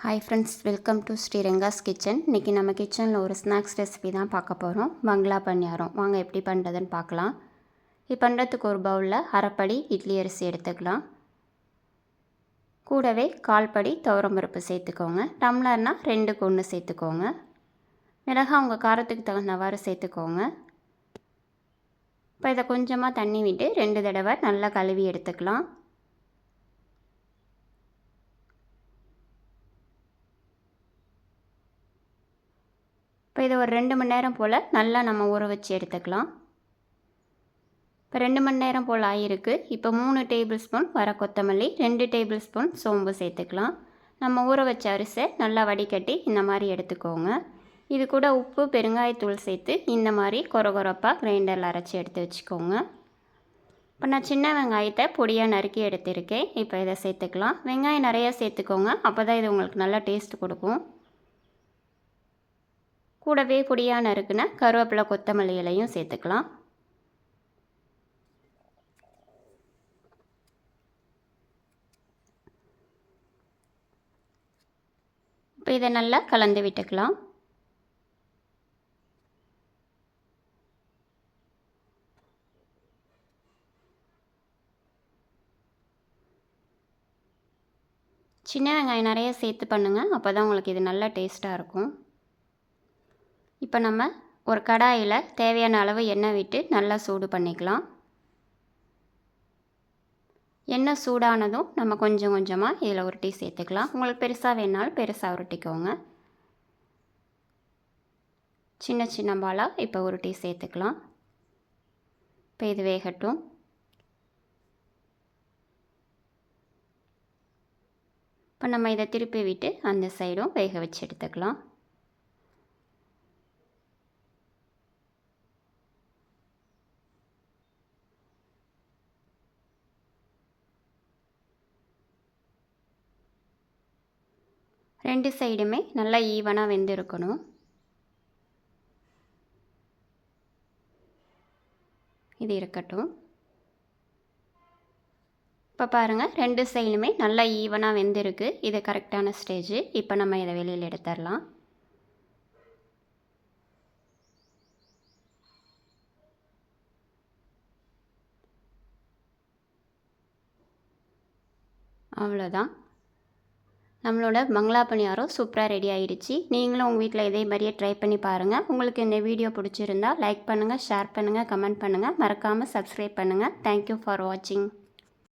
Hi friends, welcome to Sriranga's kitchen. இன்றைக்கி நம்ம கிச்சனில் ஒரு ஸ்நாக்ஸ் ரெசிபி தான் பார்க்க போகிறோம். பங்களா பணியாரம். வாங்க எப்படி பண்ணுறதுன்னு பார்க்கலாம். இது பண்ணுறதுக்கு ஒரு பவுலில் அரைப்படி இட்லி அரிசி எடுத்துக்கலாம். கூடவே 1/4 படி துவரம்பருப்பு சேர்த்துக்கோங்க. டம்ளர்னால் 2க்கு 1 சேர்த்துக்கோங்க. மிளகாய் உங்கள் காரத்துக்கு தகுந்தவாறு சேர்த்துக்கோங்க. இப்போ இதை கொஞ்சமாக தண்ணி விட்டு 2 தடவை நல்லா கழுவி எடுத்துக்கலாம். இப்போ இதை ஒரு 2 மணி நேரம் போல் நல்லா நம்ம ஊற வச்சு எடுத்துக்கலாம். இப்போ 2 மணி நேரம் போல் ஆகிருக்கு. இப்போ 3 டேபிள் ஸ்பூன் வர கொத்தமல்லி, 2 டேபிள் ஸ்பூன் சோம்பு சேர்த்துக்கலாம். நம்ம ஊற வச்ச அரிசி நல்லா வடிகட்டி இந்த மாதிரி எடுத்துக்கோங்க. இது கூட உப்பு, பெருங்காயத்தூள் சேர்த்து இந்த மாதிரி கொரகொரப்பாக கிரைண்டரில் அரைச்சி எடுத்து வச்சுக்கோங்க. இப்போ நான் சின்ன வெங்காயத்தை பொடியாக நறுக்கி எடுத்திருக்கேன். இப்போ இதை சேர்த்துக்கலாம். வெங்காயம் நிறையா சேர்த்துக்கோங்க, அப்போ தான் இது உங்களுக்கு நல்லா டேஸ்ட் கொடுக்கும். கூடவே பொடியாக நறுக்குன கருவேப்பிலை, கொத்தமல்லி இலையும் சேர்த்துக்கலாம். இப்போ இதை நல்லா கலந்து விட்டுக்கலாம். சின்ன வெங்காயம் நிறைய சேர்த்து பண்ணுங்கள், அப்போ தான் உங்களுக்கு இது நல்லா டேஸ்ட்டாக இருக்கும். இப்போ நம்ம ஒரு கடாயில் தேவையான அளவு எண்ணெய் விட்டு நல்லா சூடு பண்ணிக்கலாம். எண்ணெய் சூடானதும் நம்ம கொஞ்சம் கொஞ்சமாக இதில் உருட்டி சேர்த்துக்கலாம். உங்களுக்கு பெருசாக வேணாலும் பெருசாக உருட்டிக்கோங்க. சின்ன சின்ன பாலாக இப்போ உருட்டி சேர்த்துக்கலாம். இப்போ இது வேகட்டும். இப்போ நம்ம இதை திருப்பி விட்டு அந்த சைடும் வேக வச்சு எடுத்துக்கலாம். ரெண்டு சைடுமே நல்லா ஈவனாக வெந்திருக்கணும். இது இருக்கட்டும். இப்போ பாருங்கள், ரெண்டு சைடுமே நல்லா ஈவனாக வெந்திருக்கு. இது கரெக்டான ஸ்டேஜ். இப்போ நம்ம இதை வெளியில் எடுத்துடலாம். அவ்வளோதான், நம்மளோட பங்களா பணியாரம் சூப்பராக ரெடி ஆகிடுச்சு. நீங்களும் உங்கள் வீட்டில் இதே மாதிரியே ட்ரை பண்ணி பாருங்கள். உங்களுக்கு இந்த வீடியோ பிடிச்சிருந்தா லைக் பண்ணுங்கள், ஷேர் பண்ணுங்கள், கமெண்ட் பண்ணுங்கள். மறக்காமல் சப்ஸ்கிரைப் பண்ணுங்கள். தேங்க்யூ ஃபார் வாட்சிங்.